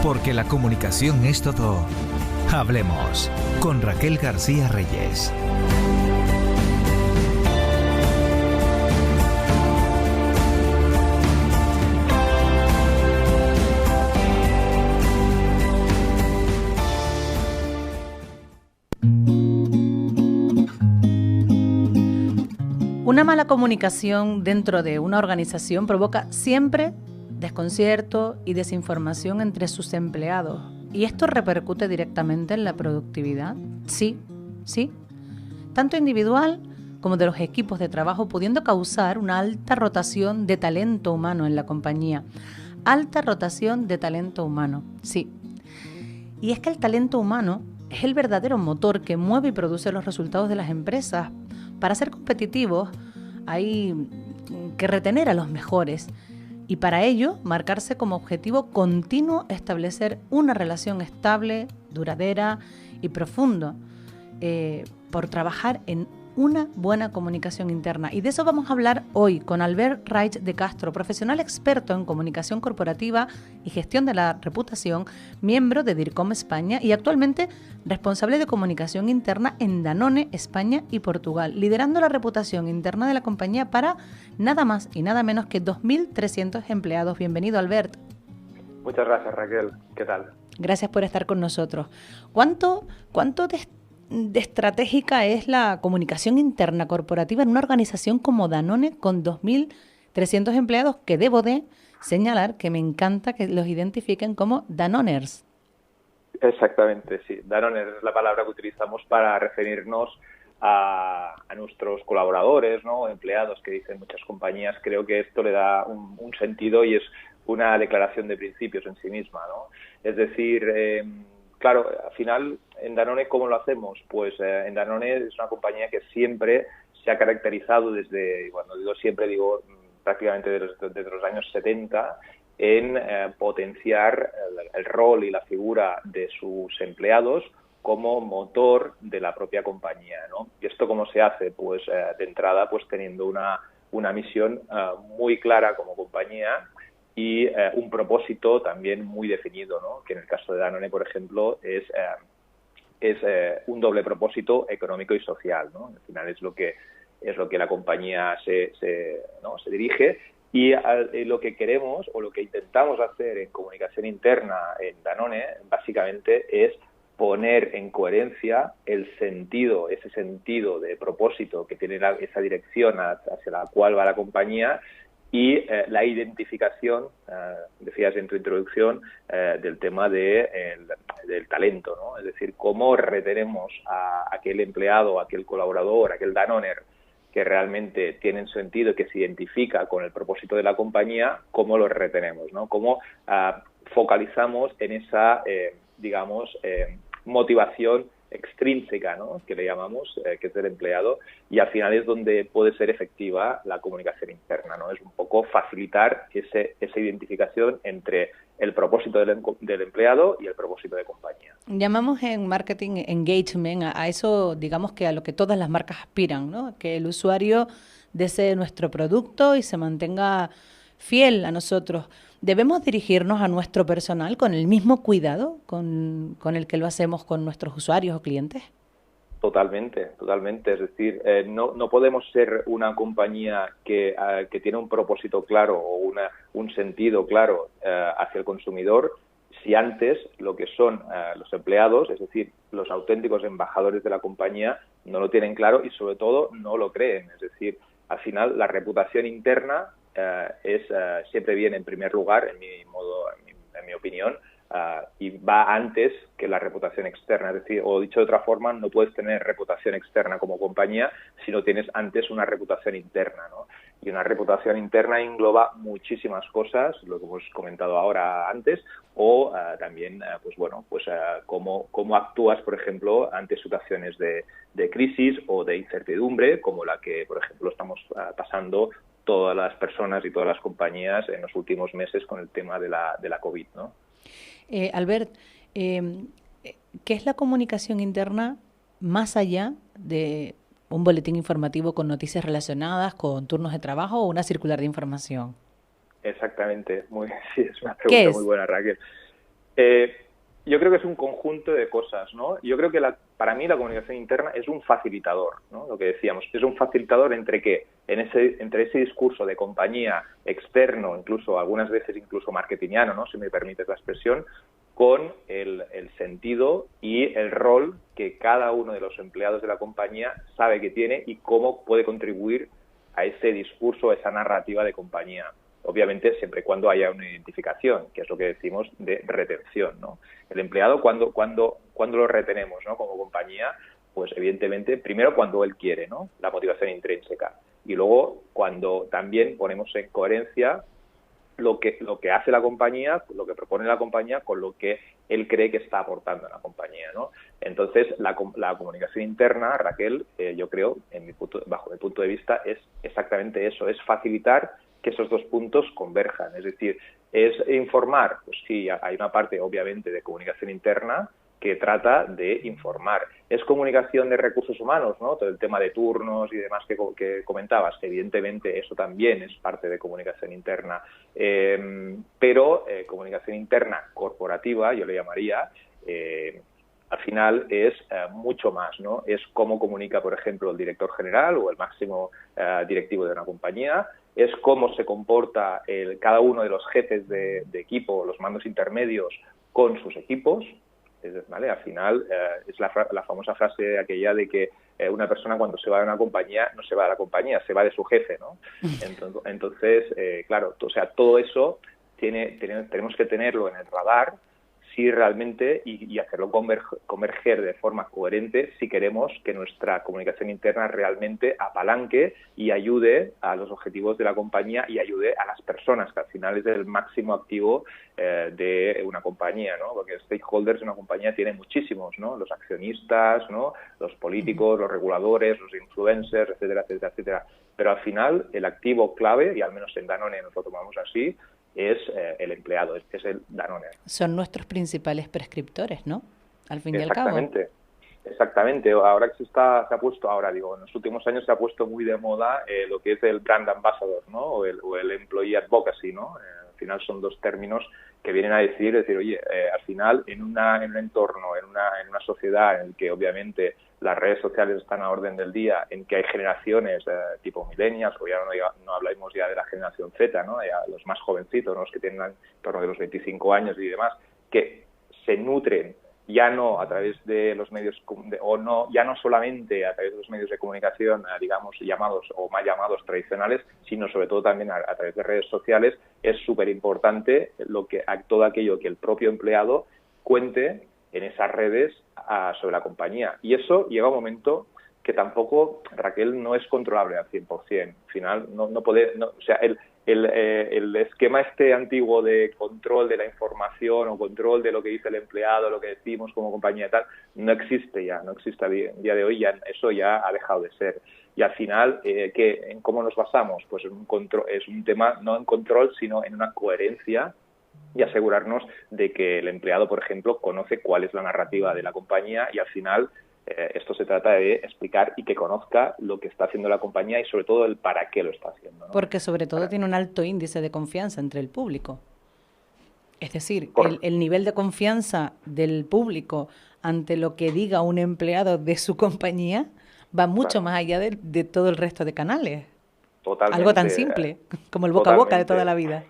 Porque la comunicación es todo. Hablemos con Raquel García Reyes. Una mala comunicación dentro de una organización provoca siempre desconcierto y desinformación entre sus empleados. ¿Y esto repercute directamente en la productividad? Sí, tanto individual como de los equipos de trabajo, pudiendo causar una alta rotación de talento humano en la compañía. Alta rotación de talento humano, sí. Y es que el talento humano es el verdadero motor que mueve y produce los resultados de las empresas. Para ser competitivos hay que retener a los mejores y para ello marcarse como objetivo continuo establecer una relación estable, duradera y profunda por trabajar en una buena comunicación interna. Y de eso vamos a hablar hoy con Albert Reich de Castro, profesional experto en comunicación corporativa y gestión de la reputación, miembro de DIRCOM España y actualmente responsable de comunicación interna en Danone, España y Portugal, liderando la reputación interna de la compañía para nada más y nada menos que 2.300 empleados. Bienvenido, Albert. Muchas gracias, Raquel. ¿Qué tal? Gracias por estar con nosotros. ¿Cuánto de estratégica es la comunicación interna corporativa en una organización como Danone con 2.300 empleados, que debo de señalar que me encanta que los identifiquen como Danoners? Exactamente, sí. Danoners es la palabra que utilizamos para referirnos a nuestros colaboradores, ¿no? Empleados, que dicen muchas compañías. Creo que esto le da un sentido y es una declaración de principios en sí misma, ¿no? Es decir, claro, al final, en Danone, ¿cómo lo hacemos? Pues en Danone es una compañía que siempre se ha caracterizado desde, cuando digo siempre, digo prácticamente desde los años 70, en potenciar el rol y la figura de sus empleados como motor de la propia compañía, ¿no? ¿Y esto cómo se hace? Pues de entrada, pues teniendo una misión muy clara como compañía y un propósito también muy definido, ¿no? Que en el caso de Danone, por ejemplo, es un doble propósito económico y social, ¿no? Al final es lo que la compañía se dirige y lo que queremos o lo que intentamos hacer en comunicación interna en Danone básicamente es poner en coherencia ese sentido de propósito que tiene esa dirección hacia la cual va la compañía y la identificación, decías en tu introducción, del tema del talento, ¿no? Es decir, cómo retenemos a aquel empleado, a aquel colaborador, a aquel Danoner que realmente tiene sentido, que se identifica con el propósito de la compañía, cómo lo retenemos, ¿no? Cómo focalizamos en esa, motivación extrínseca, ¿no? Que le llamamos, que es del empleado, y al final es donde puede ser efectiva la comunicación interna, ¿no? Es un poco facilitar esa identificación entre el propósito del empleado y el propósito de compañía. Llamamos en marketing engagement a eso, digamos que a lo que todas las marcas aspiran, ¿no? Que el usuario desee nuestro producto y se mantenga fiel a nosotros. ¿Debemos dirigirnos a nuestro personal con el mismo cuidado con el que lo hacemos con nuestros usuarios o clientes? Totalmente. Es decir, no podemos ser una compañía que tiene un propósito claro o un sentido claro hacia el consumidor si antes lo que son los empleados, es decir, los auténticos embajadores de la compañía, no lo tienen claro y sobre todo no lo creen. Es decir, al final la reputación interna siempre viene en primer lugar, en mi opinión, y va antes que la reputación externa. Es decir, o dicho de otra forma, no puedes tener reputación externa como compañía si no tienes antes una reputación interna, ¿no? Y una reputación interna engloba muchísimas cosas, lo que hemos comentado ahora antes, o también, cómo actúas, por ejemplo, ante situaciones de crisis o de incertidumbre, como la que, por ejemplo, estamos pasando todas las personas y todas las compañías en los últimos meses con el tema de la COVID, ¿no? Albert, ¿qué es la comunicación interna más allá de un boletín informativo con noticias relacionadas con turnos de trabajo o una circular de información? Exactamente, sí, es una pregunta muy buena, Raquel. Yo creo que es un conjunto de cosas, ¿no? Yo creo que para mí la comunicación interna es un facilitador, ¿no? Lo que decíamos, es un facilitador entre entre ese discurso de compañía externo, incluso algunas veces incluso marketingiano, ¿no? Si me permites la expresión, con el sentido y el rol que cada uno de los empleados de la compañía sabe que tiene y cómo puede contribuir a ese discurso, a esa narrativa de compañía. Obviamente, siempre y cuando haya una identificación, que es lo que decimos de retención, ¿no? El empleado, cuando lo retenemos, ¿no? Como compañía, pues evidentemente, primero cuando él quiere, ¿no? La motivación intrínseca. Y luego, cuando también ponemos en coherencia lo que hace la compañía, lo que propone la compañía con lo que él cree que está aportando a la compañía, ¿no? Entonces, la comunicación interna, Raquel, yo creo, bajo mi punto de vista, es exactamente eso, es facilitar que esos dos puntos converjan. Es decir, es informar, pues sí, hay una parte obviamente de comunicación interna que trata de informar. Es comunicación de recursos humanos, ¿no? Todo el tema de turnos y demás que comentabas, evidentemente eso también es parte de comunicación interna, pero comunicación interna corporativa, yo le llamaría, al final es mucho más, ¿no? Es cómo comunica, por ejemplo, el director general o el máximo directivo de una compañía, es cómo se comporta cada uno de los jefes de equipo, los mandos intermedios con sus equipos, ¿vale? Al final es la famosa frase aquella de que una persona cuando se va de una compañía no se va de la compañía, se va de su jefe, ¿no? Entonces, claro, o sea, todo eso tenemos que tenerlo en el radar si realmente y hacerlo converger de forma coherente si queremos que nuestra comunicación interna realmente apalanque y ayude a los objetivos de la compañía y ayude a las personas, que al final es el máximo activo de una compañía, ¿no? Porque stakeholders de una compañía tiene muchísimos, ¿no? Los accionistas, ¿no? Los políticos, los reguladores, los influencers, etcétera, etcétera, etcétera. Pero al final el activo clave, y al menos en Danone nos lo tomamos así, es el empleado, es el Danone. Son nuestros principales prescriptores, ¿no? Al fin y al cabo. Exactamente. Ahora que se ha puesto, en los últimos años se ha puesto muy de moda lo que es el brand ambassador, ¿no? O el employee advocacy, ¿no? Al final son dos términos que vienen a decir, oye, al final en un entorno, en una sociedad en el que obviamente las redes sociales están a orden del día, en que hay generaciones tipo millennials, o ya no hablamos ya de la generación Z, ¿no? Ya los más jovencitos, ¿no? Los que tienen en torno de los 25 años y demás, que se nutren ya no a través de los medios ya no solamente a través de los medios de comunicación, digamos, llamados o mal llamados tradicionales, sino sobre todo también a través de redes sociales. Es súper importante todo aquello que el propio empleado cuente en esas redes sobre la compañía. Y eso llega a un momento que tampoco, Raquel, no es controlable al 100%. Al final, o sea, el esquema antiguo de control de la información o control de lo que dice el empleado, lo que decimos como compañía y tal, no existe a día de hoy, eso ya ha dejado de ser. Y al final, ¿en cómo nos basamos? Pues es un tema no en control, sino en una coherencia y asegurarnos de que el empleado, por ejemplo, conoce cuál es la narrativa de la compañía y al final esto se trata de explicar y que conozca lo que está haciendo la compañía y sobre todo el para qué lo está haciendo, ¿no? Porque sobre todo tiene un alto índice de confianza entre el público. Es decir, el nivel de confianza del público ante lo que diga un empleado de su compañía va mucho más allá de todo el resto de canales. Totalmente. Algo tan simple como el boca a boca de toda la vida.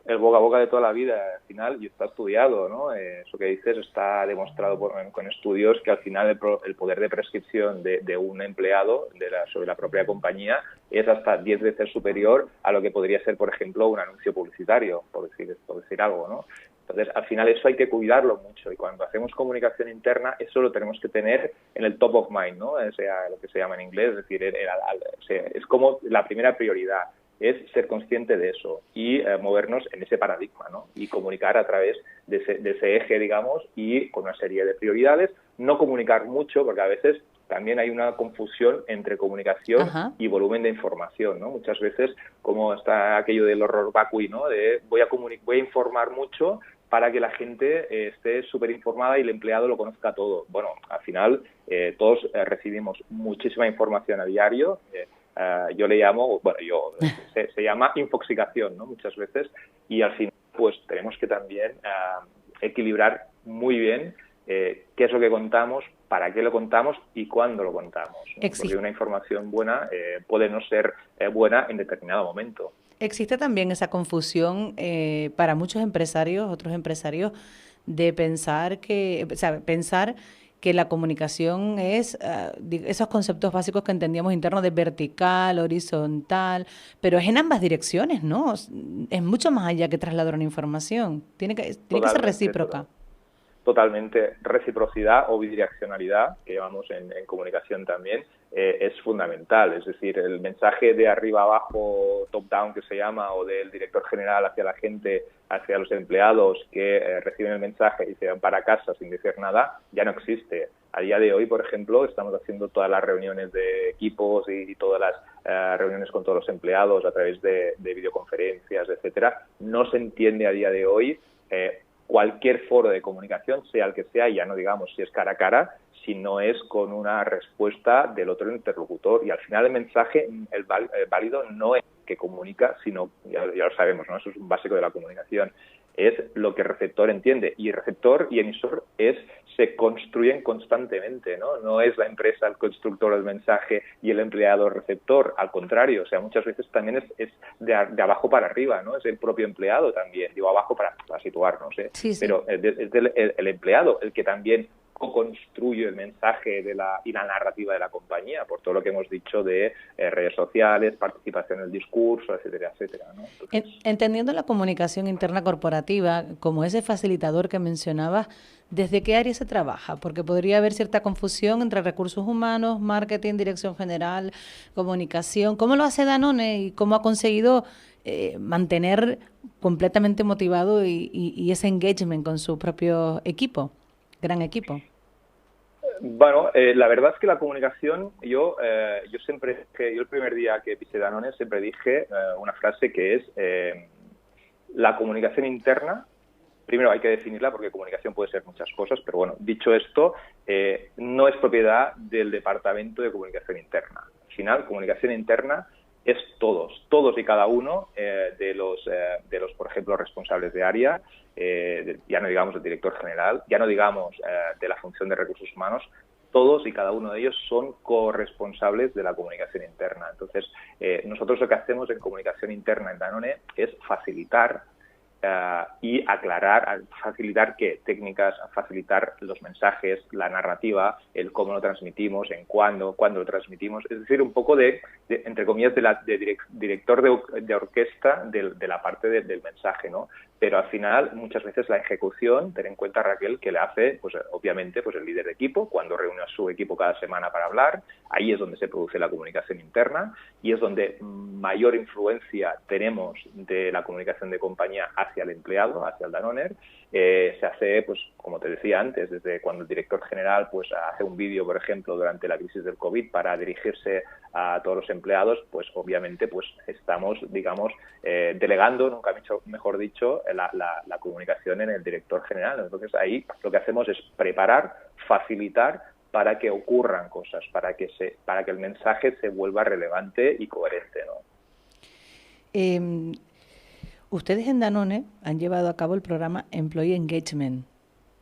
El boca a boca de toda la vida, al final, y está estudiado, ¿no? Eso que dices está demostrado con estudios que al final el poder de prescripción de un empleado sobre la propia compañía es hasta 10 veces superior a lo que podría ser, por ejemplo, un anuncio publicitario, por decir algo, ¿no? Entonces, al final eso hay que cuidarlo mucho y cuando hacemos comunicación interna eso lo tenemos que tener en el top of mind, ¿no? O sea, lo que se llama en inglés, es decir, es como la primera prioridad. Es ser consciente de eso y movernos en ese paradigma, ¿no? Y comunicar a través de ese eje, digamos, y con una serie de prioridades. No comunicar mucho, porque a veces también hay una confusión entre comunicación y volumen de información, ¿no? Muchas veces, como está aquello del horror vacui, ¿no? De voy a informar mucho para que la gente esté súper informada y el empleado lo conozca todo. Bueno, al final todos recibimos muchísima información a diario. Yo le llamo, se llama infoxicación, ¿no? Muchas veces, y al final pues tenemos que también equilibrar muy bien qué es lo que contamos, para qué lo contamos y cuándo lo contamos, ¿no? Porque una información buena puede no ser buena en determinado momento. Existe también esa confusión para muchos empresarios, otros empresarios, de pensar que la comunicación es esos conceptos básicos que entendíamos internos de vertical, horizontal, pero es en ambas direcciones, ¿no? Es mucho más allá que trasladar una información. Tiene que ser recíproca. Totalmente. Reciprocidad o bidireccionalidad, que llamamos en comunicación también, es fundamental. Es decir, el mensaje de arriba abajo, top-down que se llama, o del director general hacia la gente, hacia los empleados que reciben el mensaje y se van para casa sin decir nada, ya no existe. A día de hoy, por ejemplo, estamos haciendo todas las reuniones de equipos y todas las reuniones con todos los empleados a través de videoconferencias, etcétera. No se entiende a día de hoy cualquier foro de comunicación, sea el que sea, ya no digamos si es cara a cara, si no es con una respuesta del otro interlocutor. Y al final el mensaje, el válido, no es que comunica, sino, ya lo sabemos, ¿no? Eso es un básico de la comunicación, es lo que el receptor entiende. Y receptor y emisor se construyen constantemente, ¿no? No es la empresa el constructor del mensaje y el empleado el receptor, al contrario. O sea, muchas veces también es de abajo para arriba, ¿no? Es el propio empleado también, digo abajo para situarnos, ¿eh? Sí, sí. Pero es el empleado el que también co-construye el mensaje y la narrativa de la compañía, por todo lo que hemos dicho de redes sociales, participación en el discurso, etcétera, etcétera, ¿no? Entonces, entendiendo la comunicación interna corporativa como ese facilitador que mencionabas, ¿desde qué área se trabaja? Porque podría haber cierta confusión entre recursos humanos, marketing, dirección general, comunicación. ¿Cómo lo hace Danone y cómo ha conseguido mantener completamente motivado y ese engagement con su propio equipo, gran equipo? Bueno, la verdad es que la comunicación, yo el primer día que pisé Danone siempre dije una frase que es la comunicación interna. Primero hay que definirla porque comunicación puede ser muchas cosas, pero bueno, dicho esto, no es propiedad del departamento de comunicación interna. Al final, comunicación interna es todos y cada uno de los, por ejemplo, responsables de área, ya no digamos del director general, ya no digamos de la función de recursos humanos, todos y cada uno de ellos son corresponsables de la comunicación interna. Entonces, nosotros lo que hacemos en comunicación interna en Danone es facilitar y aclarar, facilitar qué técnicas, facilitar los mensajes, la narrativa, el cómo lo transmitimos, en cuándo lo transmitimos, es decir, un poco de entre comillas, de director de orquesta de la parte del mensaje, ¿no? Pero al final, muchas veces la ejecución, ten en cuenta, Raquel, que le hace, pues obviamente, pues el líder de equipo, cuando reúne a su equipo cada semana para hablar, ahí es donde se produce la comunicación interna y es donde mayor influencia tenemos de la comunicación de compañía hacia el empleado, hacia el Danoner. Se hace, pues como te decía antes, desde cuando el director general pues hace un vídeo, por ejemplo, durante la crisis del COVID para dirigirse a todos los empleados, pues obviamente pues estamos, digamos, delegando, nunca mejor dicho, la comunicación en el director general. Entonces ahí lo que hacemos es preparar, facilitar para que ocurran cosas, para que el mensaje se vuelva relevante y coherente, ¿no? Ustedes en Danone han llevado a cabo el programa Employee Engagement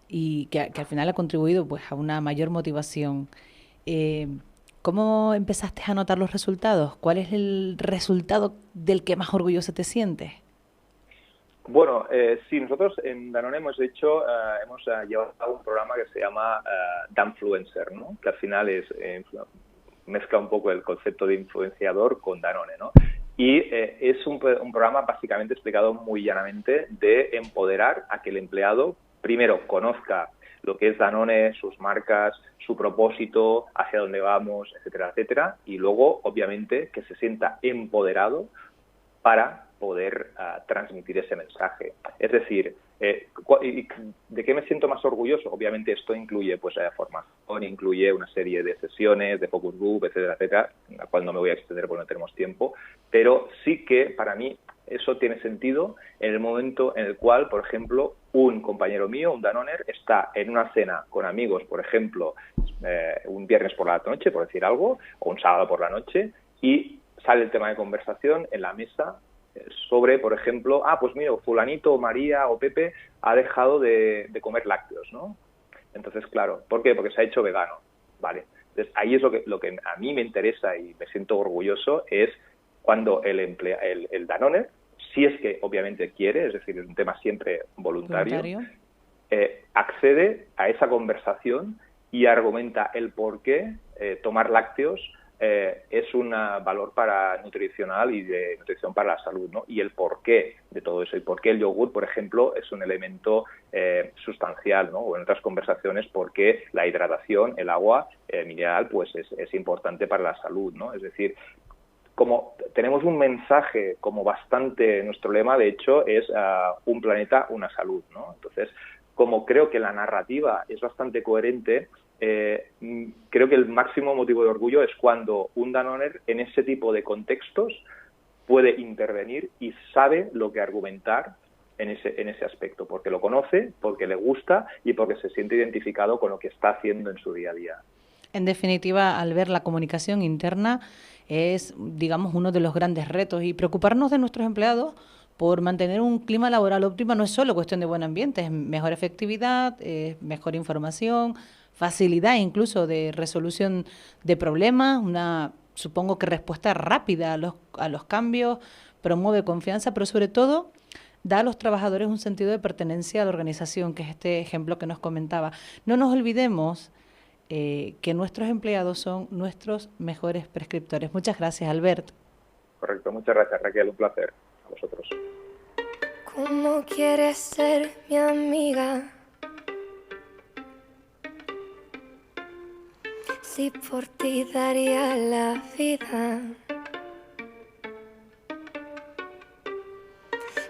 y que al final ha contribuido pues a una mayor motivación. ¿Cómo empezaste a notar los resultados? ¿Cuál es el resultado del que más orgulloso te sientes? Bueno, sí, nosotros en Danone hemos llevado a cabo un programa que se llama Danfluencer, ¿no? Que al final mezcla un poco el concepto de influenciador con Danone, ¿no? Y es un programa básicamente explicado muy llanamente de empoderar a que el empleado primero conozca lo que es Danone, sus marcas, su propósito, hacia dónde vamos, etcétera, etcétera, y luego, obviamente, que se sienta empoderado para poder transmitir ese mensaje. Es decir, ¿de qué me siento más orgulloso? Obviamente esto incluye pues formación, incluye una serie de sesiones, de focus group, etcétera, etcétera, en la cual no me voy a extender porque no tenemos tiempo, pero sí que para mí eso tiene sentido en el momento en el cual, por ejemplo, un compañero mío, un Danoner, está en una cena con amigos, por ejemplo, un viernes por la noche, por decir algo, o un sábado por la noche, y sale el tema de conversación en la mesa sobre, por ejemplo, pues mira, fulanito, María o Pepe ha dejado de comer lácteos, ¿no? Entonces, claro, ¿por qué? Porque se ha hecho vegano, ¿vale? Entonces, ahí es lo que a mí me interesa y me siento orgulloso, es cuando el Danone, si es que obviamente quiere, es decir, es un tema siempre voluntario. Accede a esa conversación y argumenta el por qué tomar lácteos es un valor nutricional y de nutrición para la salud, ¿no? Y el porqué de todo eso, y por qué el yogur, por ejemplo, es un elemento sustancial, ¿no? O en otras conversaciones, por qué la hidratación, el agua mineral, pues es importante para la salud, ¿no? Es decir, como tenemos un mensaje como bastante, nuestro lema, de hecho, es un planeta, una salud, ¿no? Entonces, como creo que la narrativa es bastante coherente, creo que el máximo motivo de orgullo es cuando un Danoner en ese tipo de contextos puede intervenir y sabe lo que argumentar en ese aspecto, porque lo conoce, porque le gusta y porque se siente identificado con lo que está haciendo en su día a día. En definitiva, al ver la comunicación interna es, digamos, uno de los grandes retos, y preocuparnos de nuestros empleados por mantener un clima laboral óptimo no es solo cuestión de buen ambiente, es mejor efectividad, mejor información, facilidad incluso de resolución de problemas, supongo que respuesta rápida a los cambios, promueve confianza, pero sobre todo da a los trabajadores un sentido de pertenencia a la organización, que es este ejemplo que nos comentaba. No nos olvidemos que nuestros empleados son nuestros mejores prescriptores. Muchas gracias, Albert. Correcto, muchas gracias, Raquel, un placer. A vosotros. ¿Cómo quieres ser mi amiga? Si por ti daría la vida.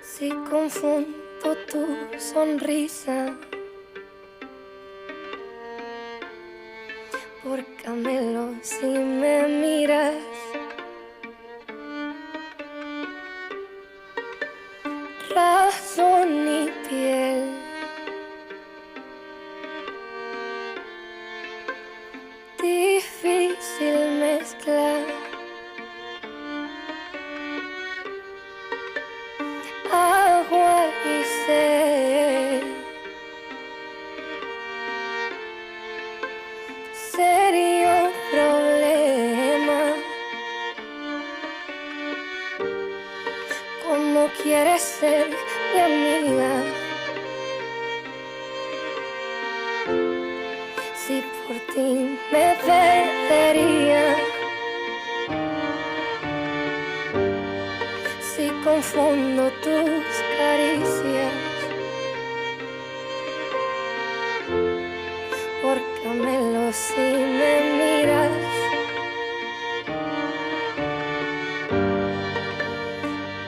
Si confundo tu sonrisa por Camelo, si me miras. Razón y piel, difícil mezclar. Agua y sed, serio problema. ¿Cómo quieres ser mi amiga? Si por ti me perdería. Si confundo tus caricias por Camelo, si me miras.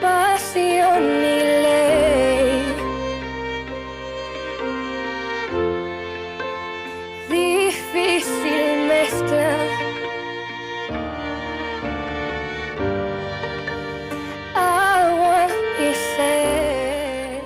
Pasión y ley, difícil mezcla. Agua y sed.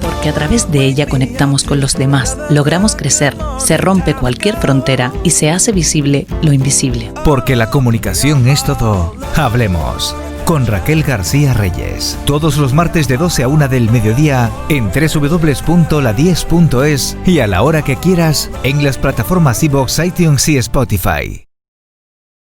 Porque a través de ella conectamos con los demás, logramos crecer, se rompe cualquier frontera y se hace visible lo invisible. Porque la comunicación es todo. Hablemos con Raquel García Reyes. Todos los martes de 12 a 1 del mediodía en www.la10.es y a la hora que quieras en las plataformas iVoox, iTunes y Spotify.